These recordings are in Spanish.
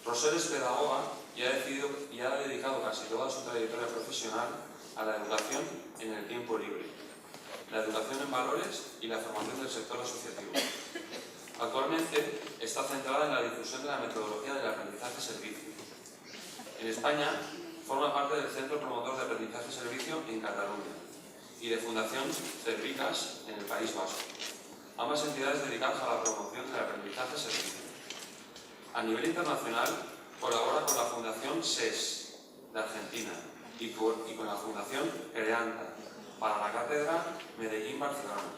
Roser es pedagoga y ha dedicado casi toda su trayectoria profesional a la educación en el tiempo libre, la educación en valores y la formación del sector asociativo. Actualmente está centrada en la difusión de la metodología del aprendizaje-servicio. En España forma parte del Centro Promotor de Aprendizaje-Servicio en Cataluña y de Fundación Cervicas en el País Vasco, ambas entidades dedicadas a la promoción del aprendizaje-servicio. A nivel internacional, colabora con la Fundación SES de Argentina y con la Fundación CREANTA para la Cátedra Medellín-Barcelona.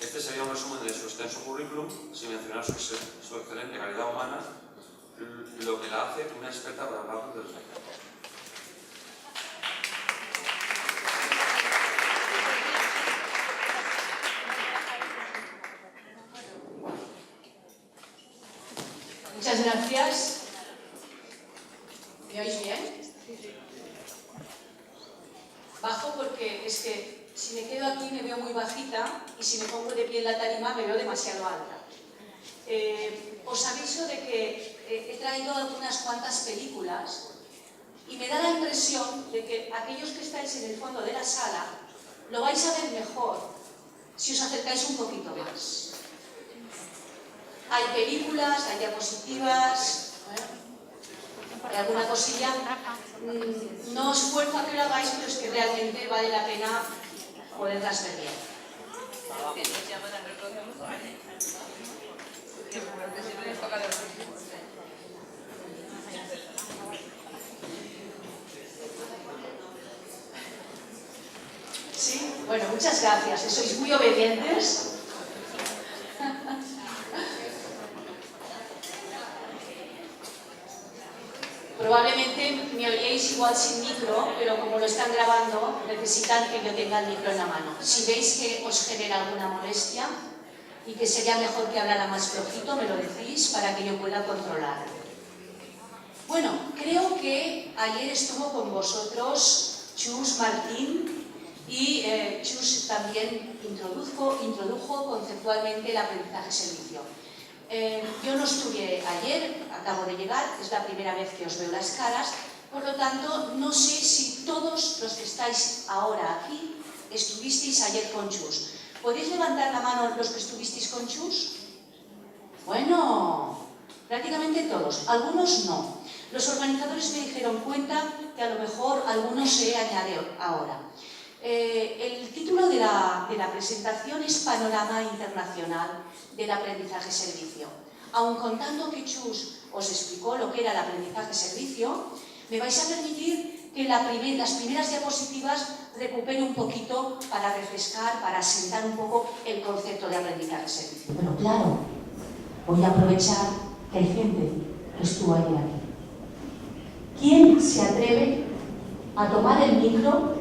Este sería un resumen de su extenso currículum, sin mencionar su excelente calidad humana, lo que la hace una experta para hablar del sector. Muchas gracias. ¿Me oís bien? Bajo porque es que si me quedo aquí me veo muy bajita y si me pongo de pie en la tarima me veo demasiado alta. Os aviso de que he traído algunas cuantas películas y me da la impresión de que aquellos que estáis en el fondo de la sala lo vais a ver mejor si os acercáis un poquito más. Hay películas, hay diapositivas, hay alguna cosilla. No os esfuerzo a que lo hagáis, pero es que realmente vale la pena poderlas ver bien. Sí, bueno, muchas gracias. Sois muy obedientes. Probablemente me oiréis igual sin micro, pero como lo están grabando, necesitan que yo tenga el micro en la mano. Si veis que os genera alguna molestia y que sería mejor que hablara más flojito, me lo decís para que yo pueda controlar. Bueno, creo que ayer estuvo con vosotros Chus Martín y Chus también introdujo conceptualmente el aprendizaje-servicio. Yo no estuve ayer, acabo de llegar, es la primera vez que os veo las caras, por lo tanto no sé si todos los que estáis ahora aquí estuvisteis ayer con Chus. ¿Podéis levantar la mano los que estuvisteis con Chus? Bueno, prácticamente todos, algunos no. Los organizadores me dijeron cuenta que a lo mejor algunos se añaden ahora. El título de la presentación es Panorama Internacional del Aprendizaje-Servicio. Aun contando que Chus os explicó lo que era el aprendizaje-servicio, me vais a permitir que las primeras diapositivas recupere un poquito para refrescar, para asentar un poco el concepto de aprendizaje-servicio. Pero claro, voy a aprovechar que hay gente que estuvo ayer aquí. ¿Quién se atreve a tomar el micro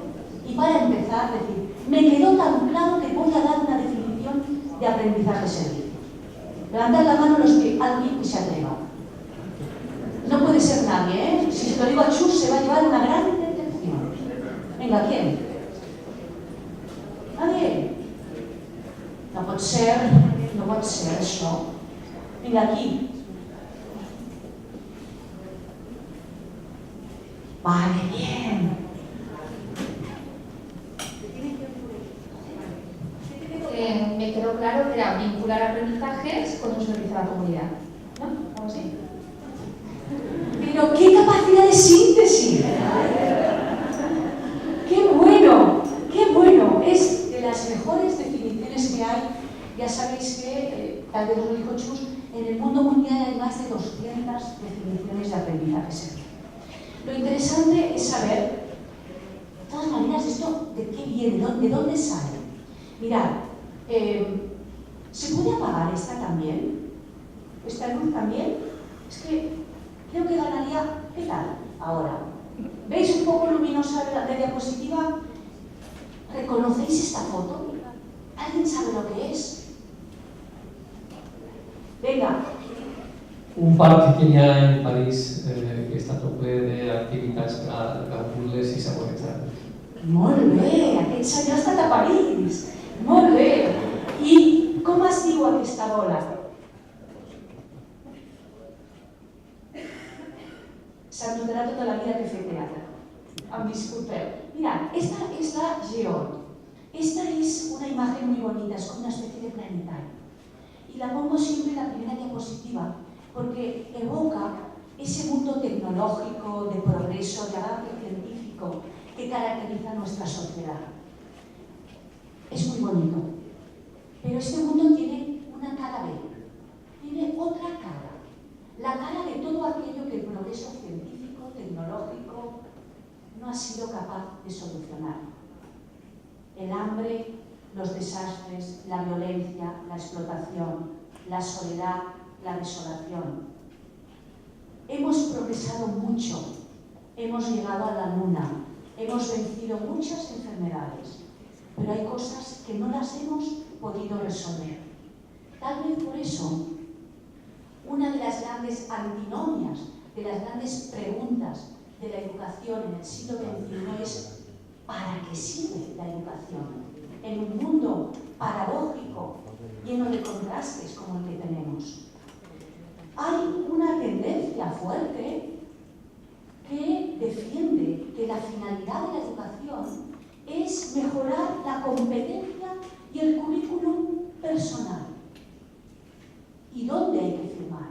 y para empezar decir, me quedó tan claro que voy a dar una definición de aprendizaje-servicio? Levantad la mano los que alguien se atreva. No puede ser nadie, ¿eh? Si se lo digo a Chus se va a llevar una gran decepción. Venga, ¿quién? ¿Nadie? No pot ser això. Venga, aquí. Vale, bien. Me quedó claro que era vincular aprendizajes con un servicio a la comunidad, ¿no? ¿Algo así? Pero qué capacidad de síntesis. Qué bueno, qué bueno. Es de las mejores definiciones que hay. Ya sabéis que, tal vez os lo dijo Chus, en el mundo mundial hay más de 200 definiciones de aprendizaje. Lo interesante es saber, de todas maneras, esto de qué viene, de dónde sale. Mirad, ¿se puede apagar esta también? ¿Esta luz también? Es que creo que ganaría. ¿Qué tal? Ahora. ¿Veis un poco luminosa de diapositiva? ¿Reconocéis esta foto? ¿Alguien sabe lo que es? Venga. Un parc que hi ha en París que està ple d'activitats per puzzles i saboritzar. Molt bé, aquest senyor ha estat a París. Molt bé. I com es diu aquesta bola? s'anotarà tota la vida que he fet teatre. Em disculpeu. Mirad, esta es la Georg. Esta es una imagen muy bonita, es como una especie de planetario. Y la pongo siempre en la primera diapositiva porque evoca ese mundo tecnológico, de progreso, de avance científico que caracteriza nuestra sociedad. Es muy bonito, pero este mundo tiene una cara B, tiene otra cara, la cara de todo aquello que el progreso científico, tecnológico, no ha sido capaz de solucionar. El hambre, los desastres, la violencia, la explotación, la soledad, la desolación. Hemos progresado mucho, hemos llegado a la luna, hemos vencido muchas enfermedades, pero hay cosas que no las hemos podido resolver. Tal vez por eso, una de las grandes antinomias, de las grandes preguntas de la educación en el siglo XXI es ¿para qué sirve la educación? En un mundo paradójico, lleno de contrastes como el que tenemos. Hay una tendencia fuerte que defiende que la finalidad de la educación es mejorar la competencia y el currículum personal. ¿Y dónde hay que firmar?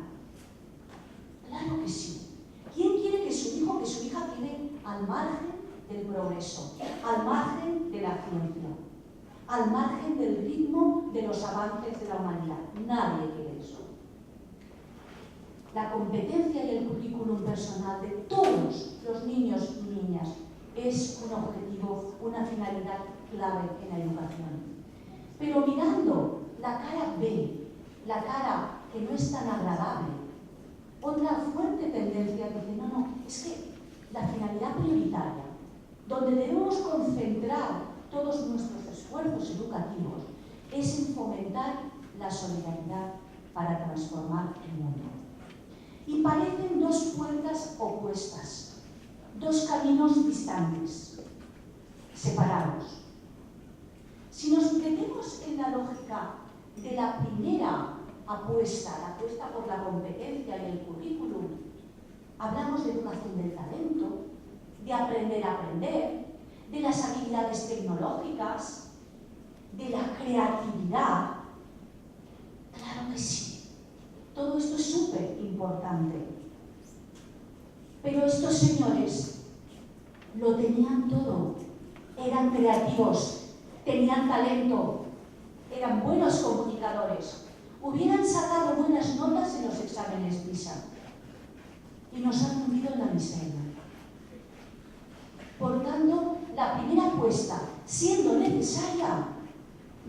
Claro que sí. ¿Quién quiere que su hijo, que su hija quede al margen del progreso, al margen de la ciencia, al margen del ritmo de los avances de la humanidad? Nadie quiere eso. La competencia y el currículum personal de todos los niños y niñas es un objetivo, una finalidad clave en la educación. Pero mirando la cara B, la cara que no es tan agradable, otra fuerte tendencia dice, no, es que la finalidad prioritaria, donde debemos concentrar todos nuestros esfuerzos educativos, es en fomentar la solidaridad para transformar el mundo. Y parecen dos puertas opuestas, dos caminos distantes, separados. Si nos metemos en la lógica de la primera apuesta, la apuesta por la competencia y el currículum, hablamos de educación del talento, de aprender a aprender, de las habilidades tecnológicas, de la creatividad. Claro que sí. Todo esto es súper importante. Pero estos señores lo tenían todo. Eran creativos, tenían talento, eran buenos comunicadores, hubieran sacado buenas notas en los exámenes PISA y nos han hundido en la miseria. Por tanto, la primera apuesta, siendo necesaria,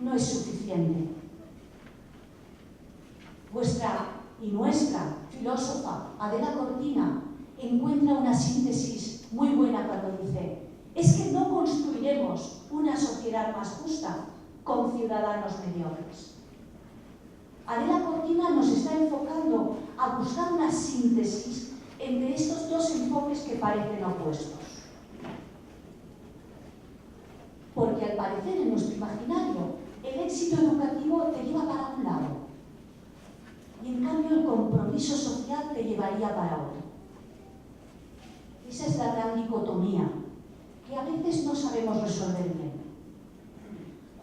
no es suficiente. Vuestra y nuestra filósofa Adela Cortina encuentra una síntesis muy buena cuando dice: es que no construiremos una sociedad más justa con ciudadanos mediocres. Adela Cortina nos está enfocando a buscar una síntesis entre estos dos enfoques que parecen opuestos. Porque al parecer en nuestro imaginario el éxito educativo te lleva para un lado y en cambio el compromiso social te llevaría para otro. Esa es la gran dicotomía que a veces no sabemos resolver bien.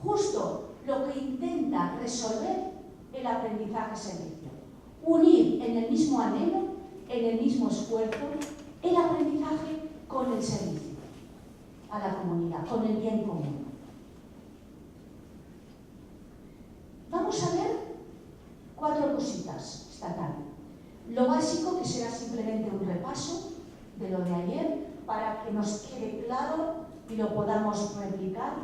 Justo lo que intenta resolver el aprendizaje-servicio. Unir en el mismo anhelo, en el mismo esfuerzo, el aprendizaje con el servicio a la comunidad, con el bien común. Vamos a ver 4 cositas esta tarde. Lo básico, que será simplemente un repaso de lo de ayer, para que nos quede claro y lo podamos replicar.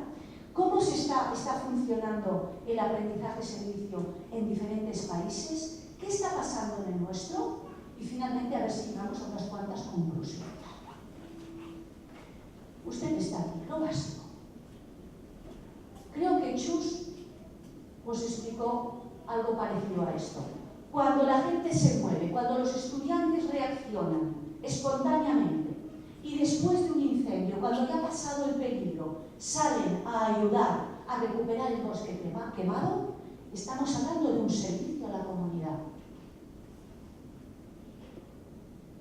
¿Cómo está funcionando el aprendizaje-servicio en diferentes países? ¿Qué está pasando en el nuestro? Y finalmente, a ver si llegamos a unas cuantas conclusiones. Usted está aquí, lo básico. Creo que Chus os explicó algo parecido a esto. Cuando la gente se mueve, cuando los estudiantes reaccionan espontáneamente y después de un incendio, cuando ya ha pasado el peligro, salen a ayudar a recuperar el bosque quemado, estamos hablando de un servicio a la comunidad.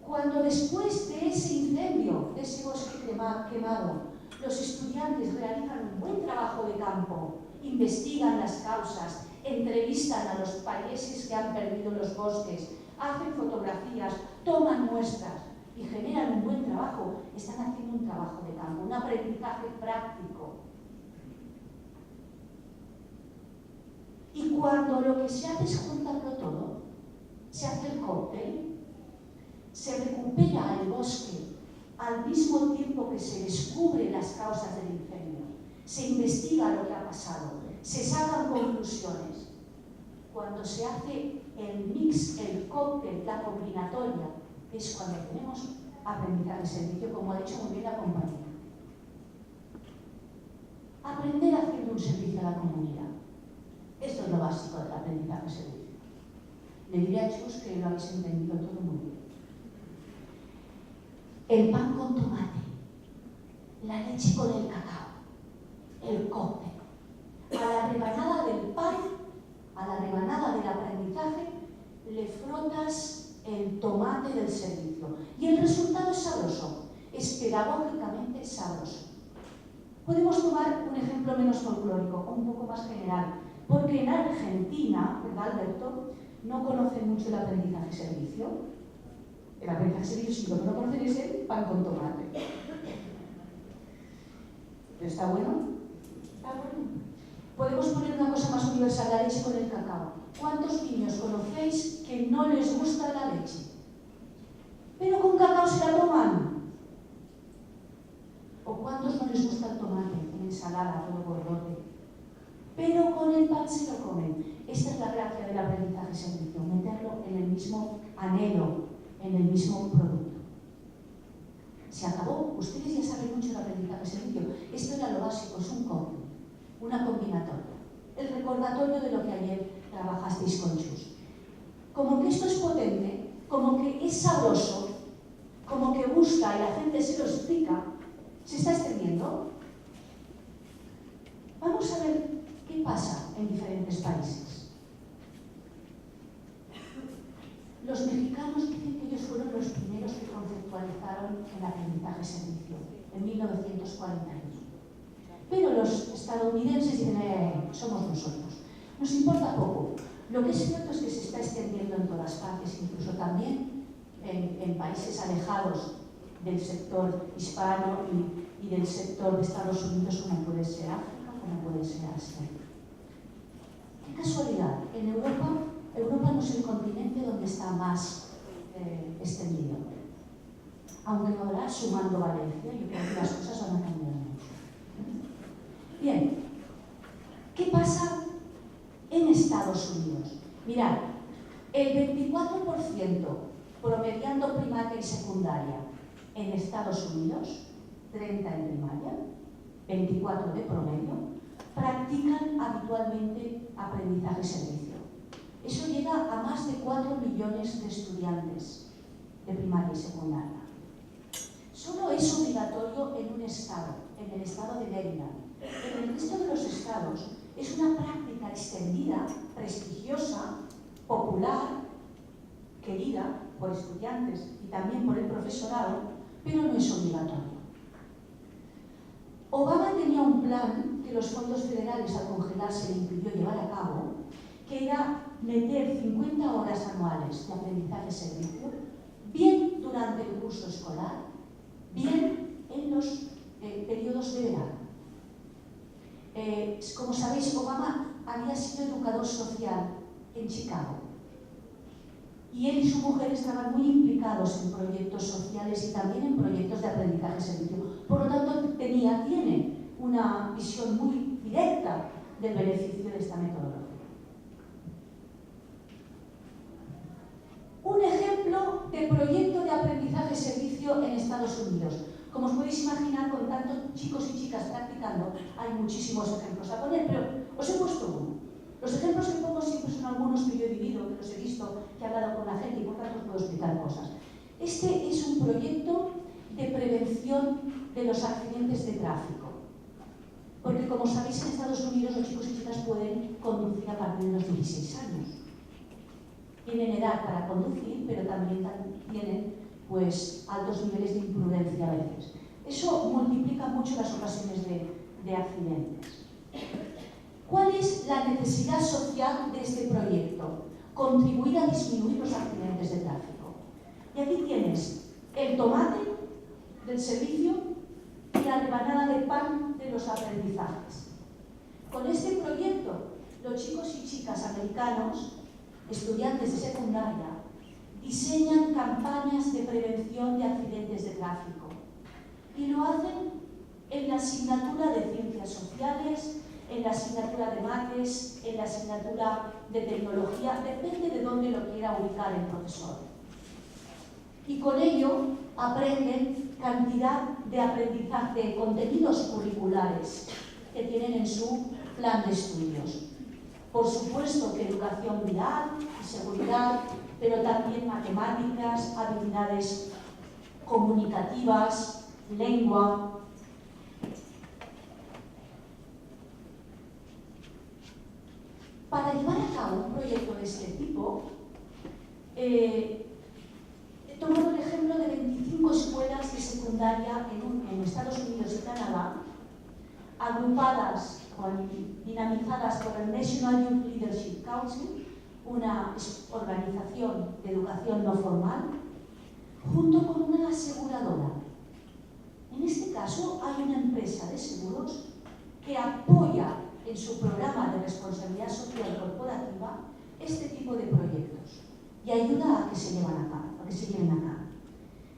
Cuando después de ese incendio, de ese bosque quemado, los estudiantes realizan un buen trabajo de campo, investigan las causas, entrevistan a los países que han perdido los bosques, hacen fotografías, toman muestras y generan un buen trabajo, están haciendo un trabajo de campo, un aprendizaje práctico. Y cuando lo que se hace es juntarlo todo, se hace el cóctel, se recupera el bosque al mismo tiempo que se descubren las causas del incendio, se investiga lo que ha pasado, se sacan conclusiones. Cuando se hace el mix, el cóctel, la combinatoria, es cuando tenemos aprendizaje servicio, como ha dicho muy bien la compañera. Aprender haciendo un servicio a la comunidad. Esto es lo básico del aprendizaje servicio. Le diré a Chus que lo habéis entendido todo muy bien. El pan con tomate, la leche con el cacao, el cóctel. A la rebanada del pan, a la rebanada del aprendizaje, le frotas el tomate del servicio. Y el resultado es sabroso, es pedagógicamente sabroso. Podemos tomar un ejemplo menos folclórico, un poco más general, porque en Argentina, ¿verdad, Alberto?, no conocen mucho el aprendizaje servicio. El aprendizaje servicio, si lo que no conocen es el pan con tomate. ¿Está bueno? ¿Está bueno? Podemos poner una cosa más universal, la leche con el cacao. ¿Cuántos niños conocéis que no les gusta la leche? Pero con cacao se la toman. ¿O cuántos no les gusta el tomate en ensalada, todo gordote? Pero con el pan se lo comen. Esta es la gracia del aprendizaje servicio, meterlo en el mismo anhelo, en el mismo producto. Se acabó. Ustedes ya saben mucho del aprendizaje servicio. Esto era lo básico, es un cóctel, una combinatoria. El recordatorio de lo que ayer trabajasteis con Chus. Como que esto es potente, como que es sabroso, como que gusta y la gente se lo explica, se está extendiendo. Vamos a ver qué pasa en diferentes países. Los mexicanos dicen que ellos fueron los primeros que conceptualizaron el aprendizaje servicio, en 1941. Pero los estadounidenses dicen, somos nosotros. Nos importa poco. Lo que es cierto es que se está extendiendo en todas partes, incluso también en países alejados del sector hispano y del sector de Estados Unidos, como puede ser África, como puede ser Asia. Qué casualidad, en Europa no es el continente donde está más extendido. Aunque ahora, sumando Valencia, yo creo que las cosas van a cambiar mucho. Bien, ¿qué pasa en Estados Unidos? Mirad, el 24% promediando primaria y secundaria en Estados Unidos, 30 en primaria, 24 de promedio, practican habitualmente aprendizaje-servicio. Eso llega a más de 4 millones de estudiantes de primaria y secundaria. Solo es obligatorio en un estado, en el estado de Maryland. En el resto de los estados es una práctica extendida, prestigiosa, popular, querida por estudiantes y también por el profesorado, pero no es obligatorio. Obama tenía un plan que los fondos federales al congelarse le impidió llevar a cabo, que era meter 50 horas anuales de aprendizaje-servicio, bien durante el curso escolar, bien en los periodos de verano. Como sabéis, Obama había sido educador social en Chicago. Y él y su mujer estaban muy implicados en proyectos sociales y también en proyectos de aprendizaje-servicio. Por lo tanto, tiene una visión muy directa del beneficio de esta metodología. Un ejemplo de proyecto de aprendizaje-servicio en Estados Unidos. Como os podéis imaginar, con tantos chicos y chicas practicando, hay muchísimos ejemplos a poner, pero os he puesto uno. Los ejemplos que pongo siempre son algunos que yo he vivido, que los he visto, que he hablado con la gente y por tanto os puedo explicar cosas. Este es un proyecto de prevención de los accidentes de tráfico. Porque como sabéis, en Estados Unidos los chicos y chicas pueden conducir a partir de los 16 años. Tienen edad para conducir, pero también tienen pues altos niveles de imprudencia a veces. Eso multiplica mucho las ocasiones de accidentes. ¿Cuál es la necesidad social de este proyecto? Contribuir a disminuir los accidentes de tráfico. Y aquí tienes el tomate del servicio y la rebanada de pan de los aprendizajes. Con este proyecto, los chicos y chicas americanos, estudiantes de secundaria, diseñan campañas de prevención de accidentes de tráfico y lo hacen en la asignatura de Ciencias Sociales, en la asignatura de Mates, en la asignatura de Tecnología, depende de dónde lo quiera ubicar el profesor. Y con ello aprenden cantidad de aprendizaje, de contenidos curriculares que tienen en su plan de estudios. Por supuesto que educación vial y seguridad, pero también matemáticas, habilidades comunicativas, lengua. Para llevar a cabo un proyecto de este tipo, he tomado el ejemplo de 25 escuelas de secundaria en Estados Unidos y Canadá, agrupadas o dinamizadas por el National Youth Leadership Council, una organización de educación no formal, junto con una aseguradora. En este caso hay una empresa de seguros que apoya en su programa de responsabilidad social corporativa este tipo de proyectos y ayuda a que se lleven a cabo.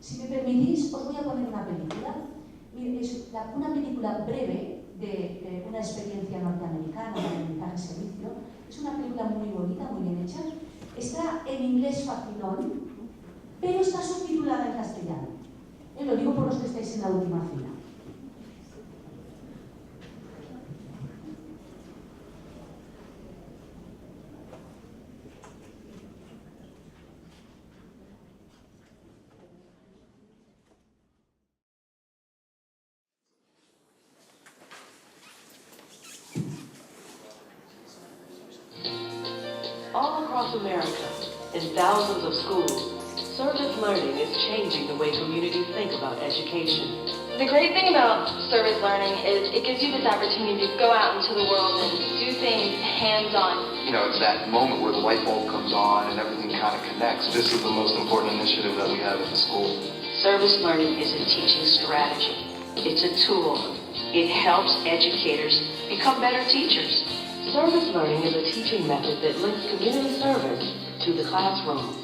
Si me permitís, os voy a poner una película. Es una película breve de una experiencia norteamericana de aprendizaje servicio. Es una película muy bonita, muy bien hecha. Está en inglés facilón, pero está subtitulada en castellano. Lo digo por los que estáis en la última fila. All across America, in thousands of schools, service learning is changing the way communities think about education. The great thing about service learning is it gives you this opportunity to go out into the world and do things hands-on. You know, it's that moment where the light bulb comes on and everything kind of connects. This is the most important initiative that we have at the school. Service learning is a teaching strategy. It's a tool. It helps educators become better teachers. Service learning is a teaching method that links community service to the classroom.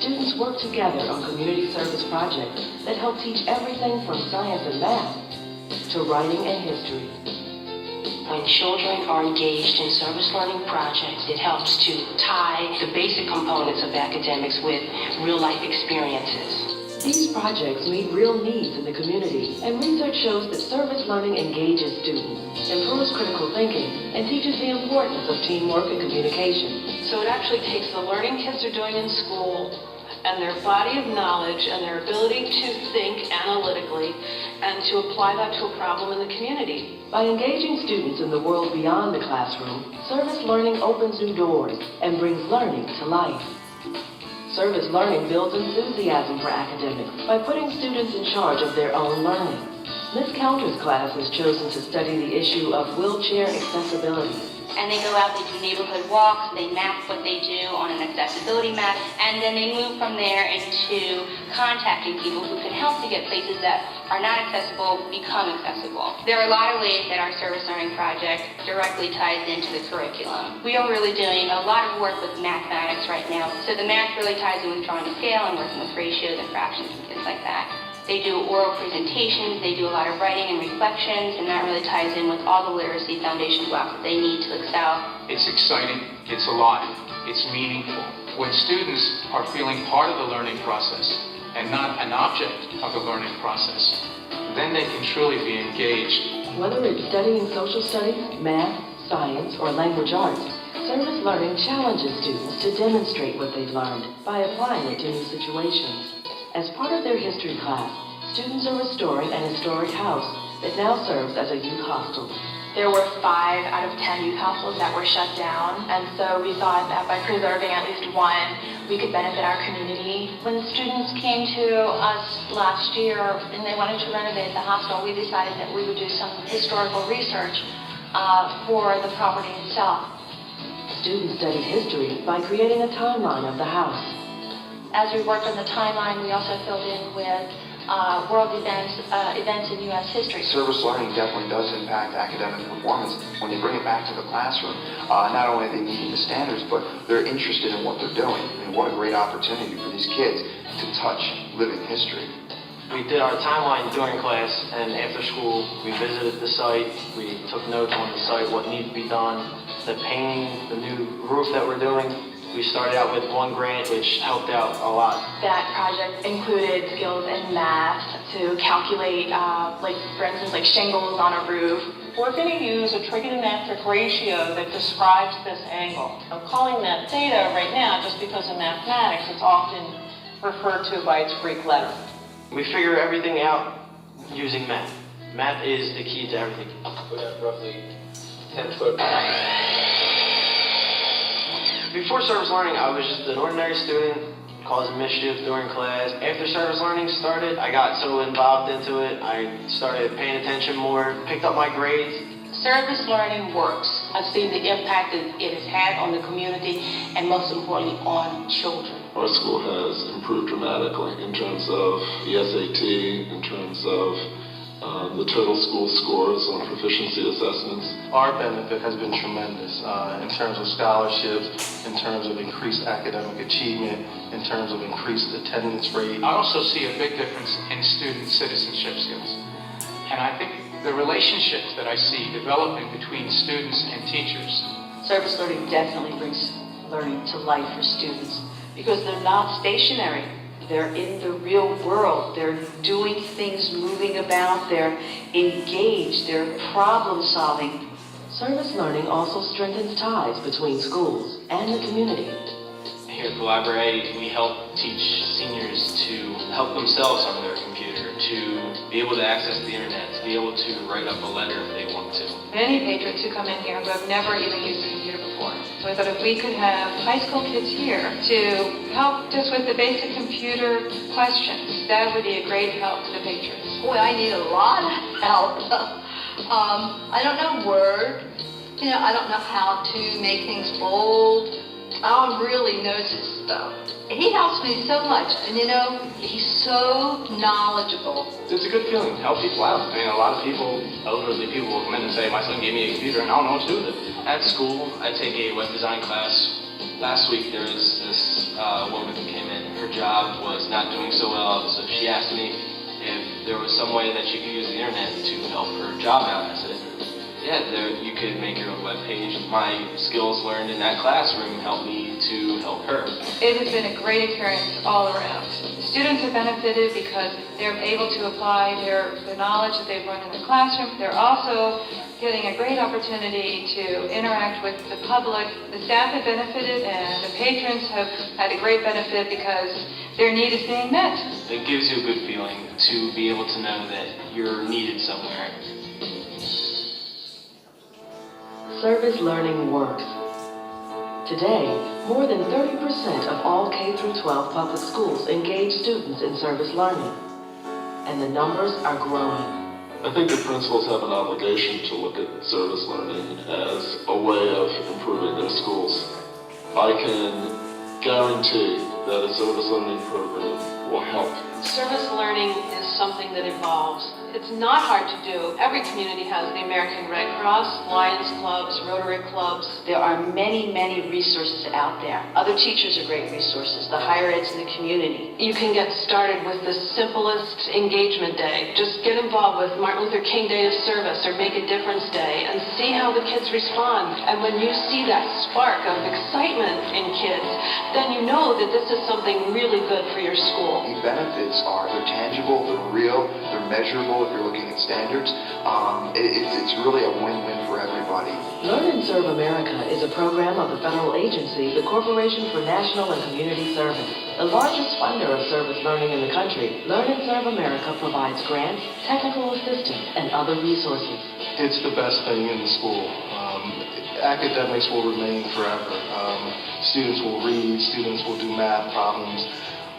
Students work together on community service projects that help teach everything from science and math to writing and history. When children are engaged in service learning projects, it helps to tie the basic components of academics with real-life experiences. These projects meet real needs in the community, and research shows that service learning engages students, improves critical thinking, and teaches the importance of teamwork and communication. So it actually takes the learning kids are doing in school and their body of knowledge and their ability to think analytically and to apply that to a problem in the community. By engaging students in the world beyond the classroom, service learning opens new doors and brings learning to life. Service learning builds enthusiasm for academics by putting students in charge of their own learning. Ms. Counter's class has chosen to study the issue of wheelchair accessibility. And they go out, they do neighborhood walks, they map what they do on an accessibility map, and then they move from there into contacting people who can help to get places that are not accessible become accessible. There are a lot of ways that our service learning project directly ties into the curriculum. We are really doing a lot of work with mathematics right now, so the math really ties in with drawing a scale and working with ratios and fractions and things like that. They do oral presentations, they do a lot of writing and reflections, and that really ties in with all the literacy foundation blocks that they need to excel. It's exciting, it's alive, it's meaningful. When students are feeling part of the learning process and not an object of the learning process, then they can truly be engaged. Whether it's studying social studies, math, science, or language arts, service learning challenges students to demonstrate what they've learned by applying it to new situations. As part of their history class, students are restoring an historic house that now serves as a youth hostel. There were 5 out of 10 youth households that were shut down, and so we thought that by preserving at least one, we could benefit our community. When students came to us last year and they wanted to renovate the hospital, we decided that we would do some historical research for the property itself. Students studied history by creating a timeline of the house. As we worked on the timeline, we also filled in with world events in U.S. history. Service learning definitely does impact academic performance. When they bring it back to the classroom, not only are they meeting the standards, but they're interested in what they're doing. And what a great opportunity for these kids to touch living history. We did our timeline during class, and after school, we visited the site. We took notes on the site, what needed to be done, the painting, the new roof that we're doing. We started out with one grant, which helped out a lot. That project included skills in math to calculate, for instance, shingles on a roof. We're going to use a trigonometric ratio that describes this angle. I'm calling that theta right now just because in mathematics it's often referred to by its Greek letter. We figure everything out using math. Math is the key to everything. We have roughly 10 foot. Before service learning, I was just an ordinary student, causing mischief during class. After service learning started, I got so involved into it, I started paying attention more, picked up my grades. Service learning works. I've seen the impact that it has had on the community and most importantly on children. Our school has improved dramatically in terms of the SAT, in terms of the total school scores on proficiency assessments. Our benefit has been tremendous in terms of scholarships, in terms of increased academic achievement, in terms of increased attendance rate. I also see a big difference in student citizenship skills. And I think the relationships that I see developing between students and teachers. Service learning definitely brings learning to life for students because they're not stationary. They're in the real world. They're doing things, moving about. They're engaged. They're problem solving. Service learning also strengthens ties between schools and the community. Here at the library, we help teach seniors to help themselves on their computer, to be able to access the internet, to be able to write up a letter if they want to. Many patrons who come in here who have never even used a computer before. So I thought if we could have high school kids here to help just with the basic computer questions, that would be a great help to the patrons. Boy, I need a lot of help. I don't know Word. I don't know how to make things bold. Alan really knows his stuff. He helps me so much, and he's so knowledgeable. It's a good feeling to help people out. I mean, a lot of people, elderly people will come in and say, my son gave me a computer and I don't know what to do with it. At school, I take a web design class. Last week there was this woman who came in. Her job was not doing so well, so she asked me if there was some way that she could use the internet to help her job out. I said, yeah, you could make your own web page. My skills learned in that classroom helped me to help her. It has been a great experience all around. Students have benefited because they're able to apply the knowledge that they've learned in the classroom. They're also getting a great opportunity to interact with the public. The staff have benefited and the patrons have had a great benefit because their need is being met. It gives you a good feeling to be able to know that you're needed somewhere. Service learning works. Today, more than 30% of all K-12 public schools engage students in service learning, and the numbers are growing. I think the principals have an obligation to look at service learning as a way of improving their schools. I can guarantee that a service learning program will help. Service learning is something that evolves. It's not hard to do. Every community has the American Red Cross, Lions clubs, Rotary clubs. There are many, many resources out there. Other teachers are great resources, the higher eds in the community. You can get started with the simplest engagement day. Just get involved with Martin Luther King Day of Service or Make a Difference Day and see how the kids respond. And when you see that spark of excitement in kids, then you know that this is to something really good for your school. The benefits are, they're tangible, they're real, they're measurable if you're looking at standards. It's really a win-win for everybody. Learn and Serve America is a program of the federal agency, the Corporation for National and Community Service. The largest funder of service learning in the country, Learn and Serve America provides grants, technical assistance, and other resources. It's the best thing in the school. Academics will remain forever. Students will read, students will do math problems,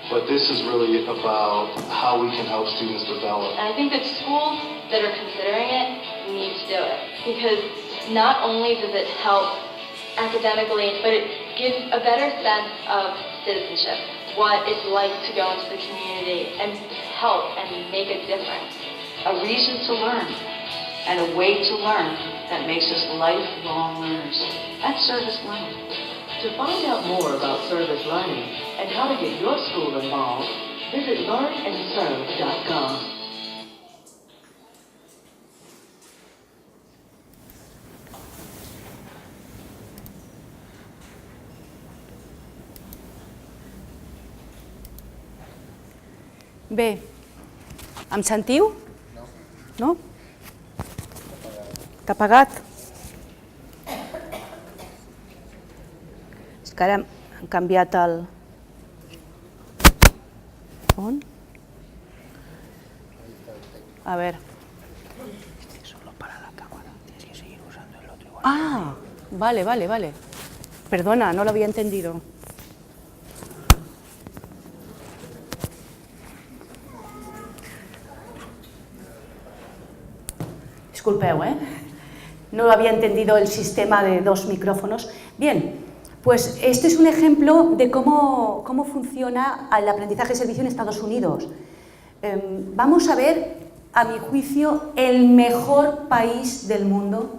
but this is really about how we can help students develop. And I think that schools that are considering it need to do it, because not only does it help academically, but it gives a better sense of citizenship, what it's like to go into the community and help and make a difference. A reason to learn and a way to learn that makes us lifelong learners. That's service learning. To find out more about service learning and how to get your school involved, visit learnandserve.gov. Bé, em sentiu? No? T'ha apagat? És que ara han canviat el... On? A ver. Ah, vale, vale, vale. Perdona, no lo había entendido. Disculpeu, no había entendido el sistema de dos micrófonos. Bien, pues este es un ejemplo de cómo funciona el aprendizaje de servicio en Estados Unidos. Vamos a ver, a mi juicio, el mejor país del mundo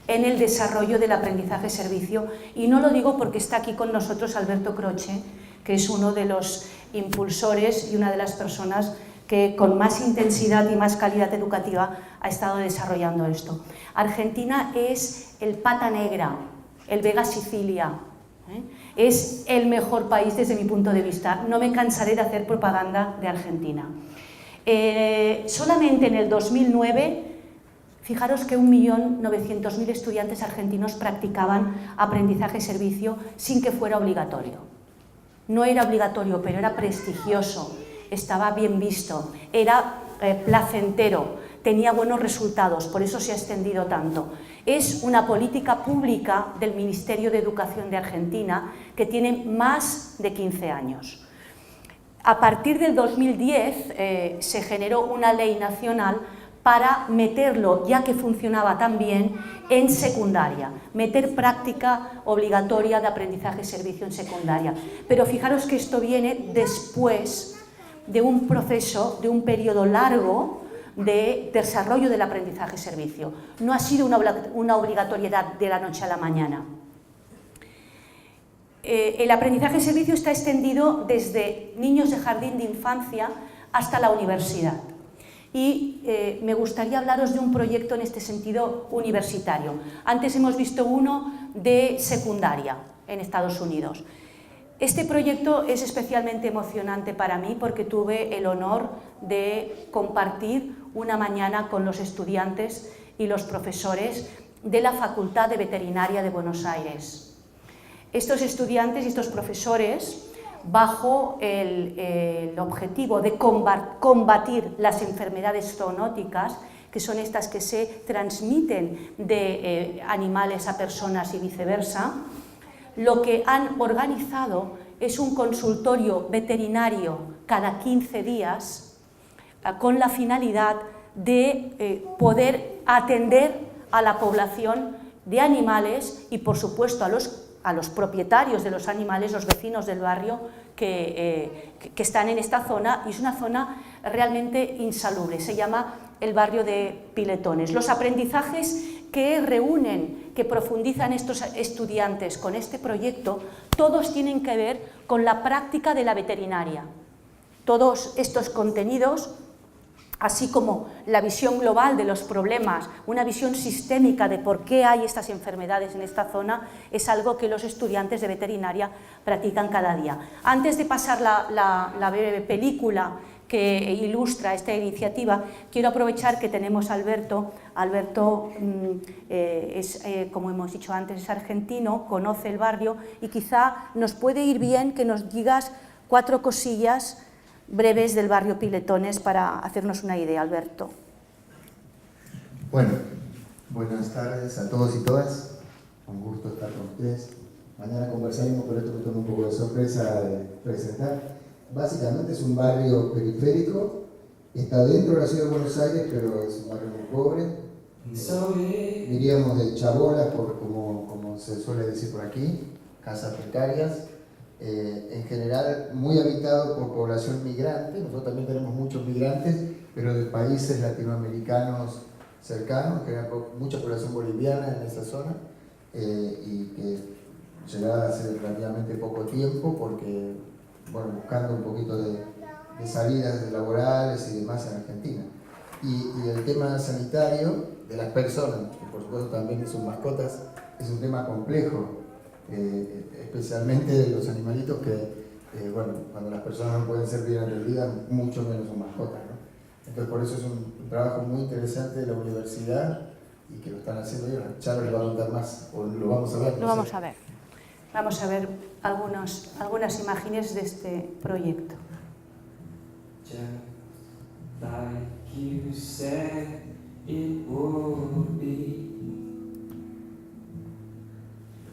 en el desarrollo del aprendizaje de servicio, y no lo digo porque está aquí con nosotros Alberto Croce, que es uno de los impulsores y una de las personas que con más intensidad y más calidad educativa ha estado desarrollando esto. Argentina es el pata negra, el Vega Sicilia, es el mejor país desde mi punto de vista. No me cansaré de hacer propaganda de Argentina. Solamente en el 2009, fijaros que 1.900.000 estudiantes argentinos practicaban aprendizaje y servicio sin que fuera obligatorio. No era obligatorio, pero era prestigioso. Estaba bien visto, era placentero, tenía buenos resultados, por eso se ha extendido tanto. Es una política pública del Ministerio de Educación de Argentina que tiene más de 15 años. A partir del 2010 se generó una ley nacional para meterlo, ya que funcionaba tan bien, en secundaria, meter práctica obligatoria de aprendizaje y servicio en secundaria. Pero fijaros que esto viene después de un proceso, de un periodo largo de desarrollo del aprendizaje y servicio. No ha sido una obligatoriedad de la noche a la mañana. El aprendizaje y servicio está extendido desde niños de jardín de infancia hasta la universidad. Y me gustaría hablaros de un proyecto en este sentido universitario. Antes hemos visto uno de secundaria en Estados Unidos. Este proyecto es especialmente emocionante para mí porque tuve el honor de compartir una mañana con los estudiantes y los profesores de la Facultad de Veterinaria de Buenos Aires. Estos estudiantes y estos profesores, bajo el objetivo de combatir las enfermedades zoonóticas, que son estas que se transmiten de animales a personas y viceversa, lo que han organizado es un consultorio veterinario cada 15 días con la finalidad de poder atender a la población de animales y, por supuesto, a los propietarios de los animales, los vecinos del barrio que están en esta zona, y es una zona realmente insalubre, se llama el barrio de Piletones. Los aprendizajes que reúnen, que profundizan estos estudiantes con este proyecto, todos tienen que ver con la práctica de la veterinaria. Todos estos contenidos así como la visión global de los problemas, una visión sistémica de por qué hay estas enfermedades en esta zona, es algo que los estudiantes de veterinaria practican cada día. Antes de pasar la breve película que ilustra esta iniciativa, quiero aprovechar que tenemos a Alberto. Alberto como hemos dicho antes, es argentino, conoce el barrio y quizá nos puede ir bien que nos digas 4 cosillas breves del barrio Piletones para hacernos una idea, Alberto. Bueno, buenas tardes a todos y todas. Un gusto estar con ustedes. Mañana conversaremos, pero esto me toma un poco de sorpresa de presentar. Básicamente es un barrio periférico, está dentro de la ciudad de Buenos Aires, pero es un barrio muy pobre. Diríamos de chabolas, como se suele decir por aquí, casas precarias. En general muy habitado por población migrante. Nosotros también tenemos muchos migrantes, pero de países latinoamericanos cercanos, que hay mucha población boliviana en esa zona, y que llegaba hace relativamente poco tiempo porque, bueno, buscando un poquito de salidas laborales y demás en Argentina. Y el tema sanitario de las personas, que por supuesto también de sus mascotas, es un tema complejo. Especialmente de los animalitos que, bueno, cuando las personas no pueden ser bien atendidas, mucho menos sus mascotas, ¿no? Entonces por eso es un trabajo muy interesante de la universidad y que lo están haciendo ellos. Charo le va a contar más, o lo vamos a ver. Lo vamos a ver. Vamos a ver algunas imágenes de este proyecto. Just like you said it would be.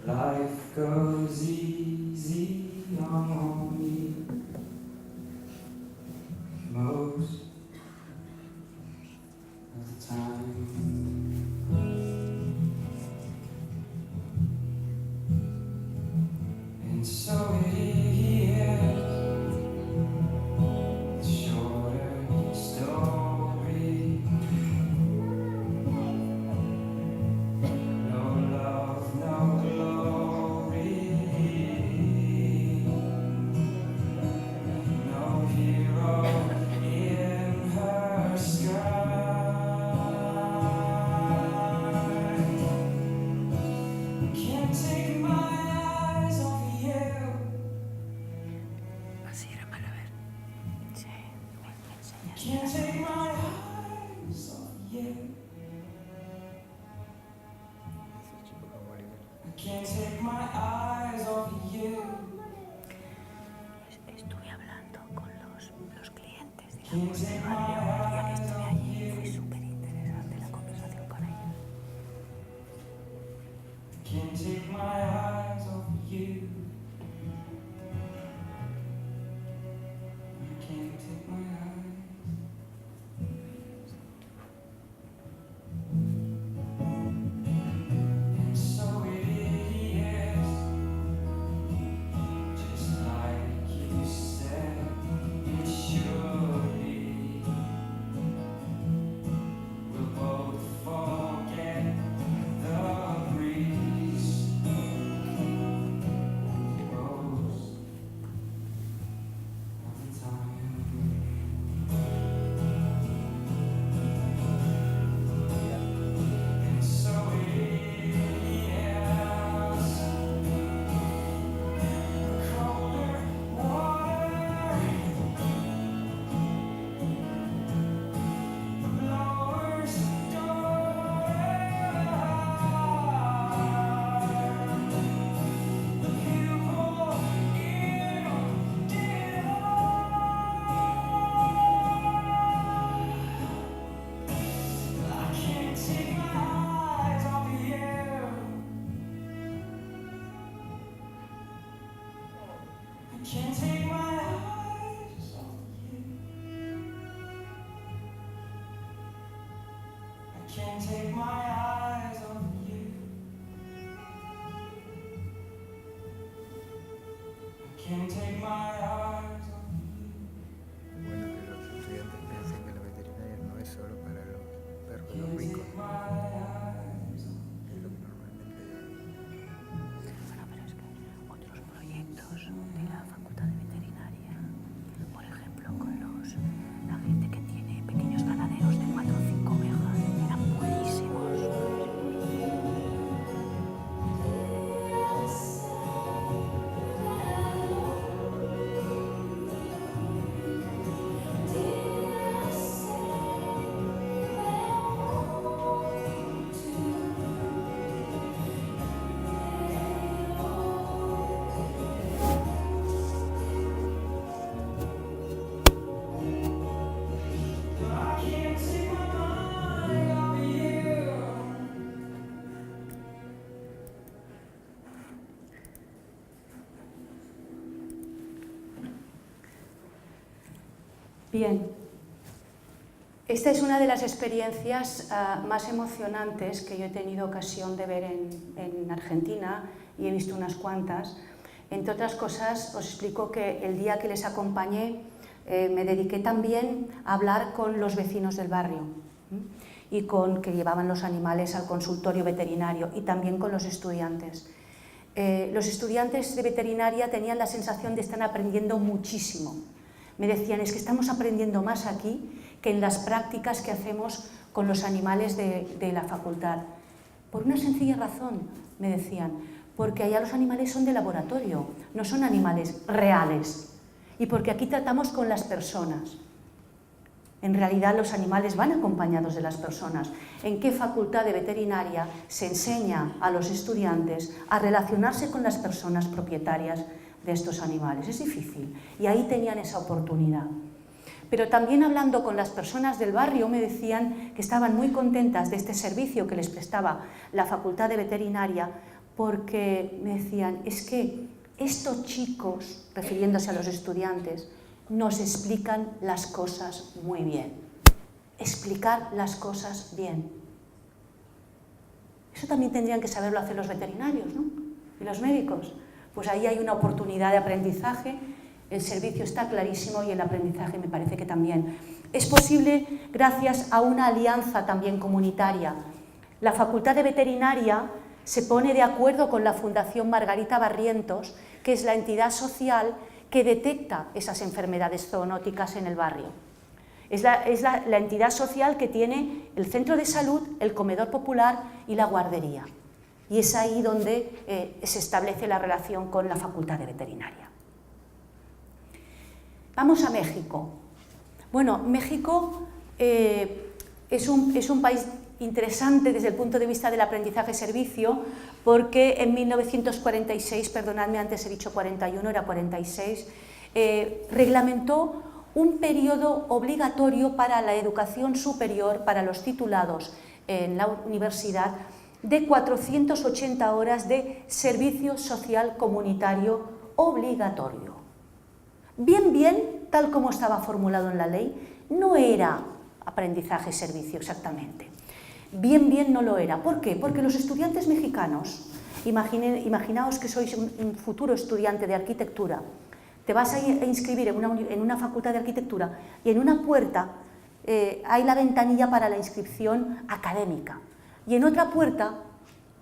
Life goes easy on me most of the time. And so it is, the shorter story. No love, no glory. No hero in her sky. Can't take my eyes off you. Así era para ver. Sí, me Can't take my eyes off you. I can't take my eyes off you. Estuve hablando con los clientes, digamos, del barrio. El día que estuve allí fue súper interesante la conversación con ellos. Can't take my eyes off you. I can't take my eyes. And so it is, just like you said it should be. We'll both forget the breeze. Most of the time. And so it is, colder water, blower's door, the pupil in did I can't take my eyes off you. I can't take my eyes off you. I can't take my eyes off you. I can't take my eyes off Bueno, que los estudiantes piensen que la veterinaria no es solo para los perros y los ricos. Es lo que normalmente Bueno, pero es que otros proyectos de la Facultad de Veterinaria, por ejemplo, con la gente que tiene pequeños ganaderos, Bien, esta es una de las experiencias más emocionantes que yo he tenido ocasión de ver en Argentina, y he visto unas cuantas. Entre otras cosas, os explico que el día que les acompañé me dediqué también a hablar con los vecinos del barrio y que llevaban los animales al consultorio veterinario, y también con los estudiantes. Los estudiantes de veterinaria tenían la sensación de estar aprendiendo muchísimo. Me decían, es que estamos aprendiendo más aquí que en las prácticas que hacemos con los animales de la facultad. Por una sencilla razón, me decían, porque allá los animales son de laboratorio, no son animales reales, y porque aquí tratamos con las personas. En realidad los animales van acompañados de las personas. ¿En qué facultad de veterinaria se enseña a los estudiantes a relacionarse con las personas propietarias de estos animales? Es difícil, y ahí tenían esa oportunidad. Pero también hablando con las personas del barrio me decían que estaban muy contentas de este servicio que les prestaba la facultad de veterinaria, porque me decían, es que estos chicos, refiriéndose a los estudiantes, nos explican las cosas muy bien. Explicar las cosas bien. Eso también tendrían que saberlo hacer los veterinarios, ¿no? Y los médicos. Pues ahí hay una oportunidad de aprendizaje, el servicio está clarísimo y el aprendizaje me parece que también. Es posible gracias a una alianza también comunitaria. La Facultad de Veterinaria se pone de acuerdo con la Fundación Margarita Barrientos, que es la entidad social que detecta esas enfermedades zoonóticas en el barrio. Es la entidad social que tiene el centro de salud, el comedor popular y la guardería. Y es ahí donde se establece la relación con la Facultad de Veterinaria. Vamos a México. Bueno, México es un país interesante desde el punto de vista del aprendizaje-servicio, porque en 1946, perdonadme, antes he dicho 41, era 46, reglamentó un periodo obligatorio para la educación superior, para los titulados en la universidad, de 480 horas de servicio social comunitario obligatorio. Bien, tal como estaba formulado en la ley, no era aprendizaje-servicio exactamente. Bien no lo era. ¿Por qué? Porque los estudiantes mexicanos, imaginaos que sois un futuro estudiante de arquitectura, te vas a inscribir en una facultad de arquitectura y en una puerta hay la ventanilla para la inscripción académica y en otra puerta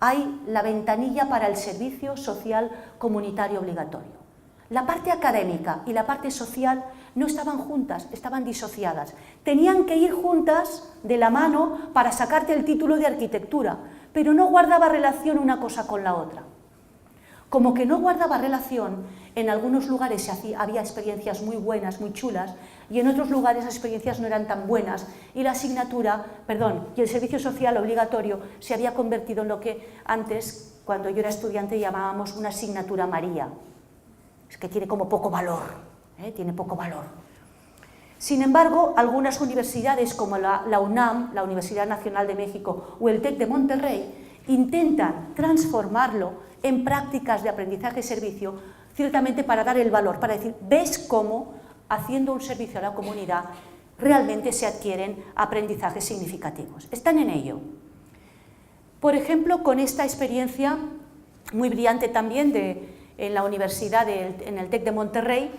hay la ventanilla para el servicio social comunitario obligatorio. La parte académica y la parte social no estaban juntas, estaban disociadas. Tenían que ir juntas de la mano para sacarte el título de arquitectura, pero no guardaba relación una cosa con la otra. Como que no guardaba relación, en algunos lugares había experiencias muy buenas, muy chulas, y en otros lugares las experiencias no eran tan buenas, y la y el servicio social obligatorio se había convertido en lo que antes, cuando yo era estudiante, llamábamos una asignatura María. Es que tiene como poco valor, tiene poco valor. Sin embargo, algunas universidades como la UNAM, la Universidad Nacional de México, o el TEC de Monterrey, intentan transformarlo en prácticas de aprendizaje-servicio, ciertamente para dar el valor, para decir, ¿ves cómo, haciendo un servicio a la comunidad, realmente se adquieren aprendizajes significativos? Están en ello. Por ejemplo, con esta experiencia muy brillante también en la universidad, en el TEC de Monterrey,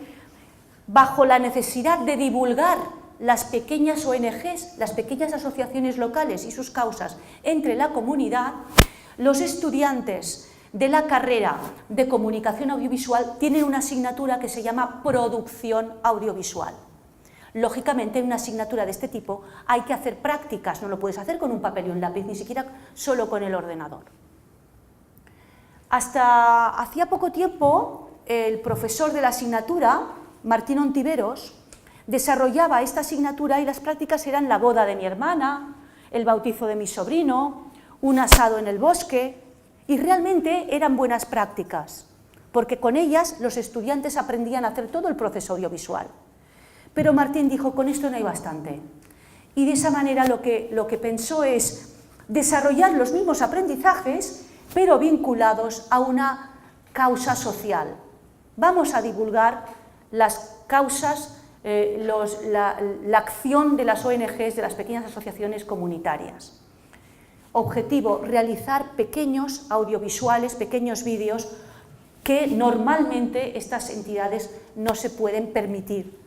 bajo la necesidad de divulgar las pequeñas ONGs, las pequeñas asociaciones locales y sus causas entre la comunidad, los estudiantes de la carrera de comunicación audiovisual tienen una asignatura que se llama producción audiovisual. Lógicamente, en una asignatura de este tipo hay que hacer prácticas, no lo puedes hacer con un papel y un lápiz, ni siquiera solo con el ordenador. Hasta hacía poco tiempo, el profesor de la asignatura, Martín Ontiveros, desarrollaba esta asignatura y las prácticas eran la boda de mi hermana, el bautizo de mi sobrino, un asado en el bosque, y realmente eran buenas prácticas, porque con ellas los estudiantes aprendían a hacer todo el proceso audiovisual. Pero Martín dijo, con esto no hay bastante. Y de esa manera lo que pensó es desarrollar los mismos aprendizajes, pero vinculados a una causa social. Vamos a divulgar las causas la acción de las ONGs, de las pequeñas asociaciones comunitarias. Objetivo, realizar pequeños audiovisuales, pequeños vídeos que normalmente estas entidades no se pueden permitir.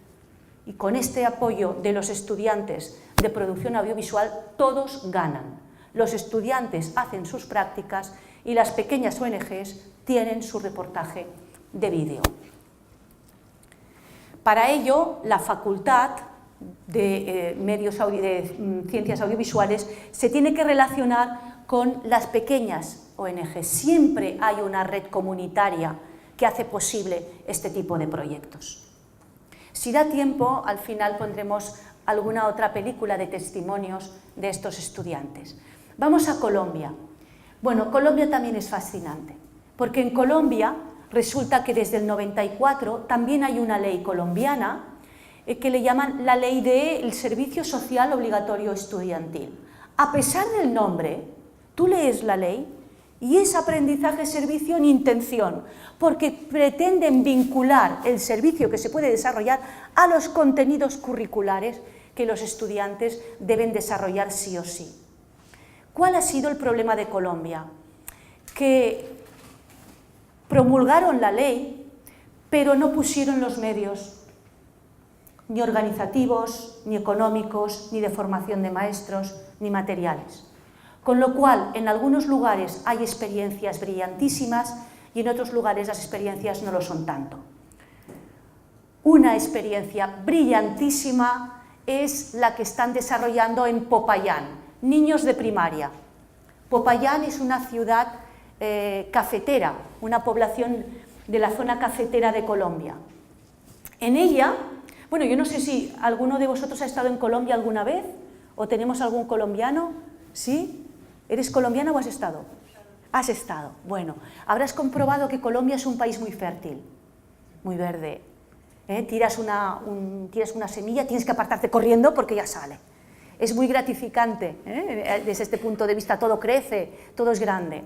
Y con este apoyo de los estudiantes de producción audiovisual, todos ganan. Los estudiantes hacen sus prácticas y las pequeñas ONGs tienen su reportaje de vídeo. Para ello, la Facultad de Ciencias Audiovisuales se tiene que relacionar con las pequeñas ONGs. Siempre hay una red comunitaria que hace posible este tipo de proyectos. Si da tiempo, al final pondremos alguna otra película de testimonios de estos estudiantes. Vamos a Colombia. Bueno, Colombia también es fascinante, porque en Colombia resulta que desde el 94 también hay una ley colombiana que le llaman la Ley del Servicio Social Obligatorio Estudiantil. A pesar del nombre, tú lees la ley y es aprendizaje-servicio en intención, porque pretenden vincular el servicio que se puede desarrollar a los contenidos curriculares que los estudiantes deben desarrollar sí o sí. ¿Cuál ha sido el problema de Colombia? Que promulgaron la ley, pero no pusieron los medios, ni organizativos, ni económicos, ni de formación de maestros, ni materiales. Con lo cual, en algunos lugares hay experiencias brillantísimas y en otros lugares las experiencias no lo son tanto. Una experiencia brillantísima es la que están desarrollando en Popayán, niños de primaria. Popayán es una ciudad cafetera, una población de la zona cafetera de Colombia. En ella, bueno, yo no sé si alguno de vosotros ha estado en Colombia alguna vez, o tenemos algún colombiano, ¿sí? ¿Eres colombiana o has estado? Has estado. Bueno, habrás comprobado que Colombia es un país muy fértil, muy verde. Tiras una semilla, tienes que apartarte corriendo porque ya sale. Es muy gratificante, desde este punto de vista todo crece, todo es grande.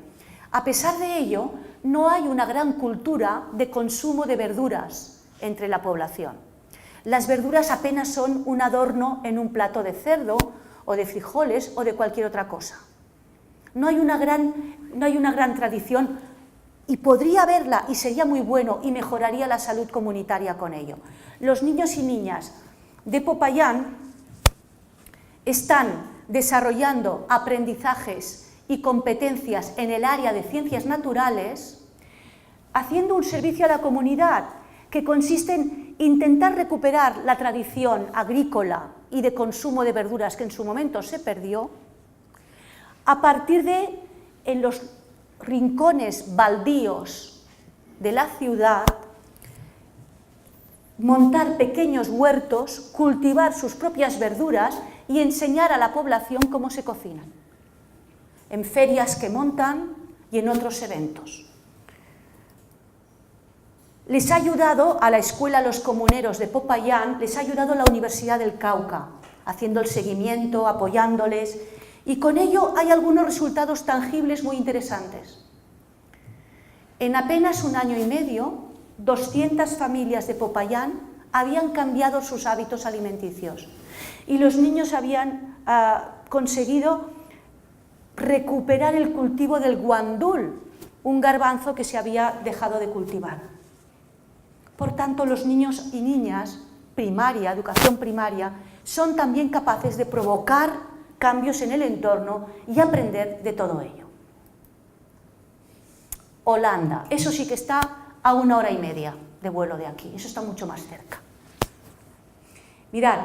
A pesar de ello, no hay una gran cultura de consumo de verduras entre la población. Las verduras apenas son un adorno en un plato de cerdo o de frijoles o de cualquier otra cosa. No hay una gran tradición y podría haberla y sería muy bueno y mejoraría la salud comunitaria con ello. Los niños y niñas de Popayán están desarrollando aprendizajes y competencias en el área de ciencias naturales, haciendo un servicio a la comunidad que consiste en intentar recuperar la tradición agrícola y de consumo de verduras que en su momento se perdió, a partir de, en los rincones baldíos de la ciudad, montar pequeños huertos, cultivar sus propias verduras y enseñar a la población cómo se cocinan, en ferias que montan y en otros eventos. Les ha ayudado a la Escuela Los Comuneros de Popayán, les ha ayudado la Universidad del Cauca, haciendo el seguimiento, apoyándoles, y con ello hay algunos resultados tangibles muy interesantes. En apenas un año y medio, 200 familias de Popayán habían cambiado sus hábitos alimenticios y los niños habían conseguido recuperar el cultivo del guandul, un garbanzo que se había dejado de cultivar. Por tanto, los niños y niñas, educación primaria, son también capaces de provocar cambios en el entorno y aprender de todo ello. Holanda, eso sí que está a 1 hora y media de vuelo de aquí, eso está mucho más cerca. Mirad,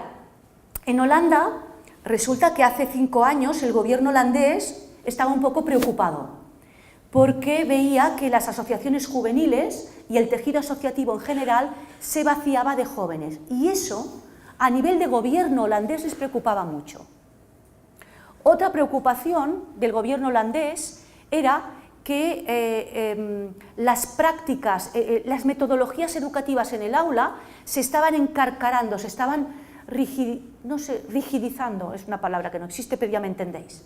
en Holanda resulta que hace 5 años el gobierno holandés estaba un poco preocupado porque veía que las asociaciones juveniles y el tejido asociativo en general se vaciaba de jóvenes y eso a nivel de gobierno holandés les preocupaba mucho. Otra preocupación del gobierno holandés era que las prácticas, las metodologías educativas en el aula se estaban encarcarando, se estaban rigidizando, es una palabra que no existe, pero ya me entendéis.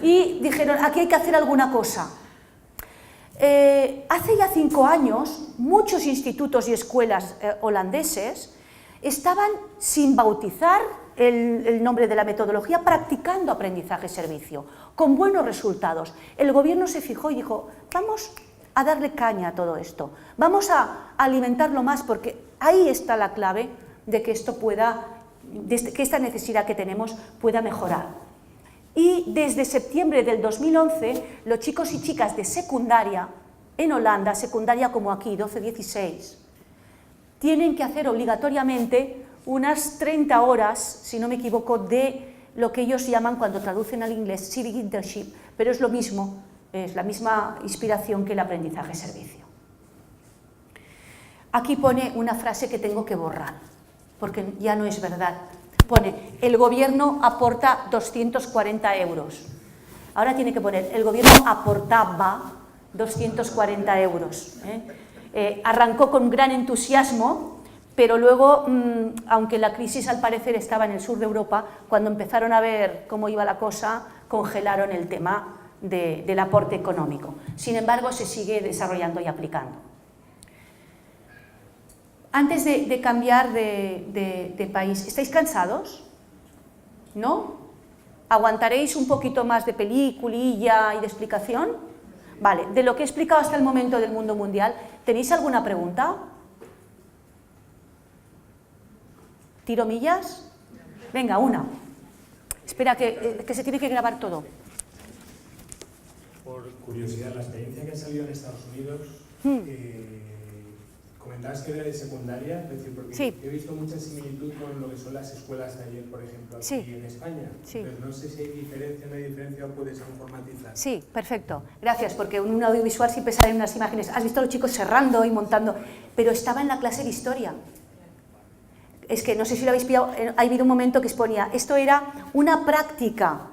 Y dijeron, aquí hay que hacer alguna cosa. Hace ya 5 años, muchos institutos y escuelas holandeses estaban sin bautizar el nombre de la metodología, practicando aprendizaje-servicio, con buenos resultados. El gobierno se fijó y dijo, vamos a darle caña a todo esto, vamos a alimentarlo más, porque ahí está la clave de que esto pueda, que esta necesidad que tenemos pueda mejorar. Y desde septiembre del 2011, los chicos y chicas de secundaria, en Holanda, secundaria como aquí, 12-16, tienen que hacer obligatoriamente unas 30 horas, si no me equivoco, de lo que ellos llaman, cuando traducen al inglés, civic internship, pero es lo mismo, es la misma inspiración que el aprendizaje-servicio. Aquí pone una frase que tengo que borrar, porque ya no es verdad. Pone, el gobierno aporta 240 euros. Ahora tiene que poner, el gobierno aportaba 240 euros. Arrancó con gran entusiasmo, pero luego, aunque la crisis al parecer estaba en el sur de Europa, cuando empezaron a ver cómo iba la cosa, congelaron el tema del aporte económico. Sin embargo, se sigue desarrollando y aplicando. Antes de cambiar de país, ¿estáis cansados? ¿No? ¿Aguantaréis un poquito más de peliculilla y de explicación? Vale, de lo que he explicado hasta el momento del mundo mundial, ¿tenéis alguna pregunta? ¿Tiro millas? Venga, una. Espera, que se tiene que grabar todo. Por curiosidad, la experiencia que ha salido en Estados Unidos, comentabas que era de secundaria, es decir, porque sí. He visto mucha similitud con lo que son las escuelas taller, por ejemplo, aquí sí. En España. Sí. Pero no sé si hay diferencia, no hay diferencia o puede ser informatizar. Sí, perfecto. Gracias, porque un audiovisual siempre salen unas imágenes. Has visto a los chicos cerrando y montando, pero estaba en la clase de historia. Es que no sé si lo habéis pillado, ha habido un momento que exponía, esto era una práctica,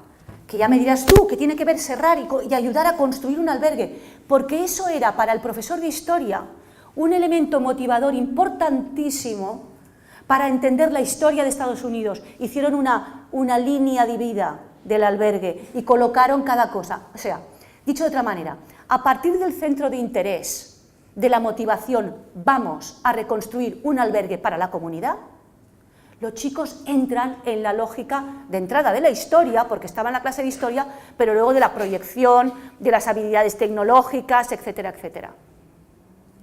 que ya me dirás tú, que tiene que ver cerrar y ayudar a construir un albergue, porque eso era para el profesor de historia un elemento motivador importantísimo para entender la historia de Estados Unidos. Hicieron una línea de vida del albergue y colocaron cada cosa. O sea, dicho de otra manera, a partir del centro de interés, de la motivación, vamos a reconstruir un albergue para la comunidad, los chicos entran en la lógica de entrada de la historia, porque estaba en la clase de historia, pero luego de la proyección, de las habilidades tecnológicas, etcétera, etcétera.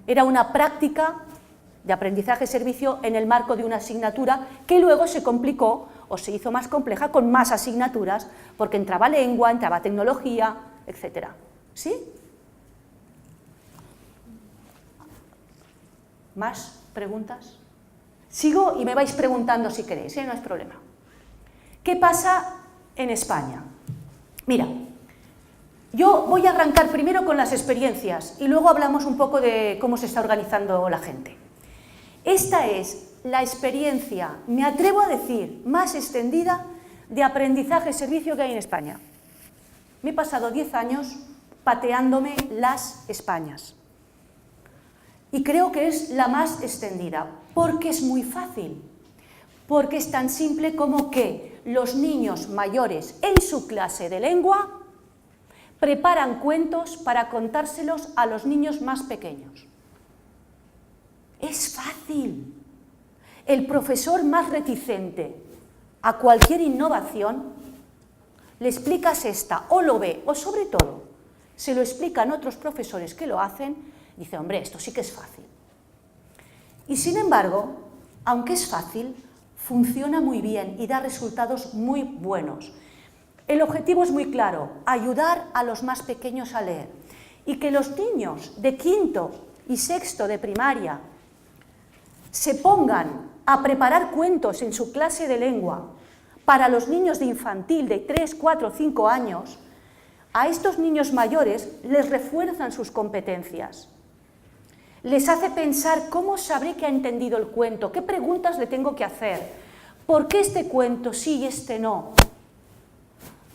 Era una práctica de aprendizaje-servicio en el marco de una asignatura que luego se complicó o se hizo más compleja con más asignaturas, porque entraba lengua, entraba tecnología, etcétera. ¿Sí? ¿Más preguntas? Sigo y me vais preguntando si queréis, no es problema. ¿Qué pasa en España? Mira, yo voy a arrancar primero con las experiencias y luego hablamos un poco de cómo se está organizando la gente. Esta es la experiencia, me atrevo a decir, más extendida de aprendizaje-servicio que hay en España. Me he pasado 10 años pateándome las Españas. Y creo que es la más extendida, porque es muy fácil, porque es tan simple como que los niños mayores en su clase de lengua preparan cuentos para contárselos a los niños más pequeños. Es fácil. El profesor más reticente a cualquier innovación le explicas esta, o lo ve, o sobre todo se lo explican otros profesores que lo hacen. Dice, hombre, esto sí que es fácil. Y sin embargo, aunque es fácil, funciona muy bien y da resultados muy buenos. El objetivo es muy claro, ayudar a los más pequeños a leer. Y que los niños de quinto y sexto de primaria se pongan a preparar cuentos en su clase de lengua para los niños de infantil de 3, 4, 5 años, a estos niños mayores les refuerzan sus competencias. Les hace pensar cómo sabré que ha entendido el cuento, qué preguntas le tengo que hacer, por qué este cuento sí y este no.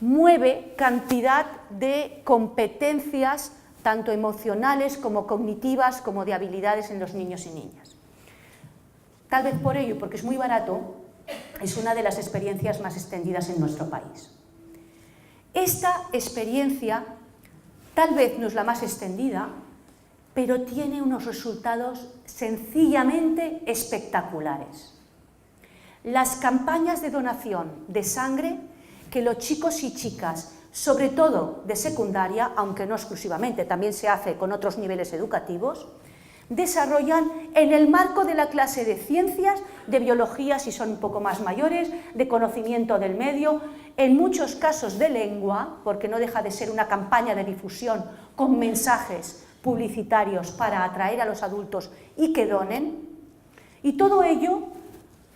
Mueve cantidad de competencias, tanto emocionales como cognitivas, como de habilidades en los niños y niñas. Tal vez por ello, porque es muy barato, es una de las experiencias más extendidas en nuestro país. Esta experiencia tal vez no es la más extendida, pero tiene unos resultados sencillamente espectaculares. las campañas de donación de sangre que los chicos y chicas, sobre todo de secundaria, aunque no exclusivamente, también se hace con otros niveles educativos, desarrollan en el marco de la clase de ciencias, de biología si son un poco más mayores, de conocimiento del medio, en muchos casos de lengua, porque no deja de ser una campaña de difusión con mensajes publicitarios para atraer a los adultos y que donen, y todo ello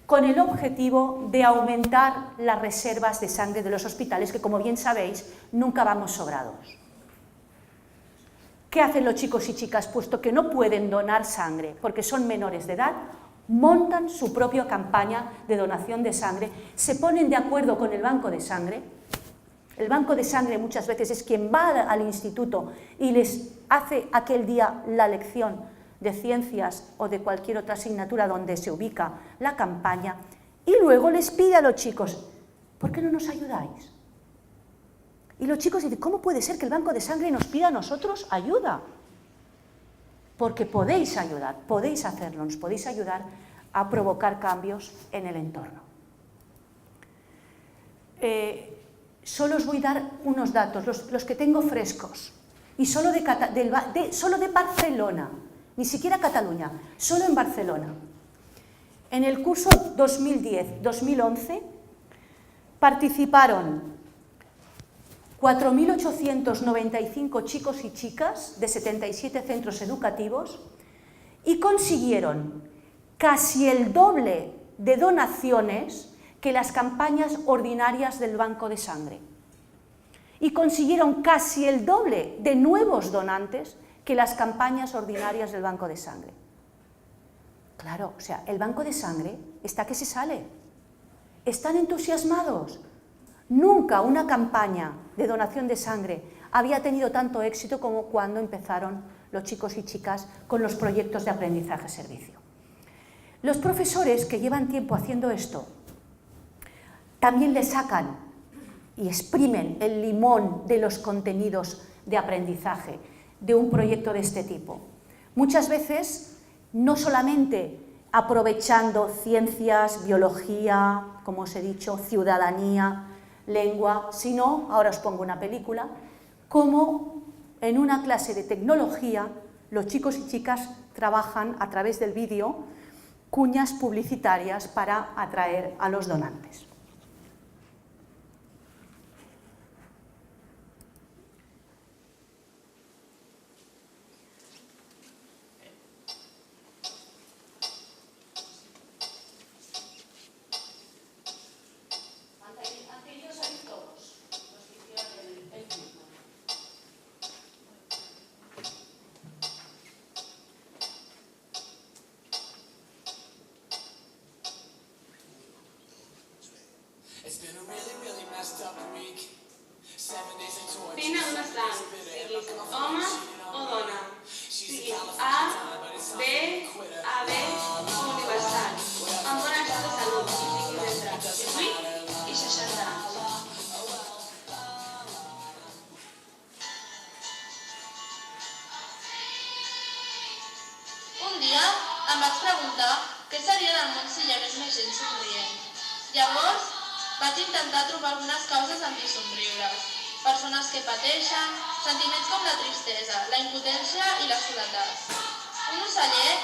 con el objetivo de aumentar las reservas de sangre de los hospitales, que como bien sabéis, nunca vamos sobrados. ¿Qué hacen los chicos y chicas? Puesto que no pueden donar sangre porque son menores de edad, montan su propia campaña de donación de sangre, se ponen de acuerdo con el banco de sangre. El banco de sangre muchas veces es quien va al instituto y les hace aquel día la lección de ciencias o de cualquier otra asignatura donde se ubica la campaña, y luego les pide a los chicos, ¿por qué no nos ayudáis? Y los chicos dicen, ¿cómo puede ser que el banco de sangre nos pida a nosotros ayuda? Porque podéis ayudar, podéis hacerlo, nos podéis ayudar a provocar cambios en el entorno. Solo os voy a dar unos datos, los que tengo frescos, y solo de Barcelona, ni siquiera Cataluña, solo en Barcelona. En el curso 2010-2011 participaron 4.895 chicos y chicas de 77 centros educativos y consiguieron casi el doble de donaciones que las campañas ordinarias del banco de sangre. Y consiguieron casi el doble de nuevos donantes que las campañas ordinarias del banco de sangre. Claro, o sea, el banco de sangre está que se sale. Están entusiasmados. Nunca una campaña de donación de sangre había tenido tanto éxito como cuando empezaron los chicos y chicas con los proyectos de aprendizaje-servicio. Los profesores que llevan tiempo haciendo esto también le sacan y exprimen el limón de los contenidos de aprendizaje de un proyecto de este tipo. Muchas veces, no solamente aprovechando ciencias, biología, como os he dicho, ciudadanía, lengua, sino, ahora os pongo una película, como en una clase de tecnología los chicos y chicas trabajan a través del vídeo cuñas publicitarias para atraer a los donantes. Vine a un estat, siguis home o dona, siguis A, B, AB o universal, amb bon estat de salut i tinguis entre 18 i 60 anys. Un dia em vaig preguntar què seria del món si hi hagués més gent somrient. Llavors vaig intentar trobar algunes causes en què somriure. Persones que pateixen, sentiments com la tristesa, la impotència i la soledat. Un ocellet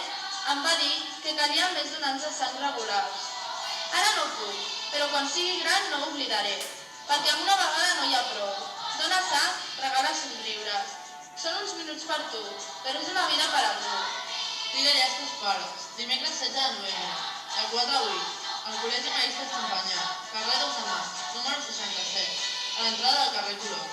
em va dir que calia més donants de sang regulars. Ara no puc, però quan sigui gran no ho oblidaré, perquè amb una vegada no hi ha prou. Dona sang, regala somriures. Són uns minuts per tu, però és una vida per a tu. Digue-li als teus pares, dimecres 16 de novembre, a 4 a 8, al Col·legi Maristes Campanyà, carrer 2 de Març, número 67. A l'entrada del carrer Colom.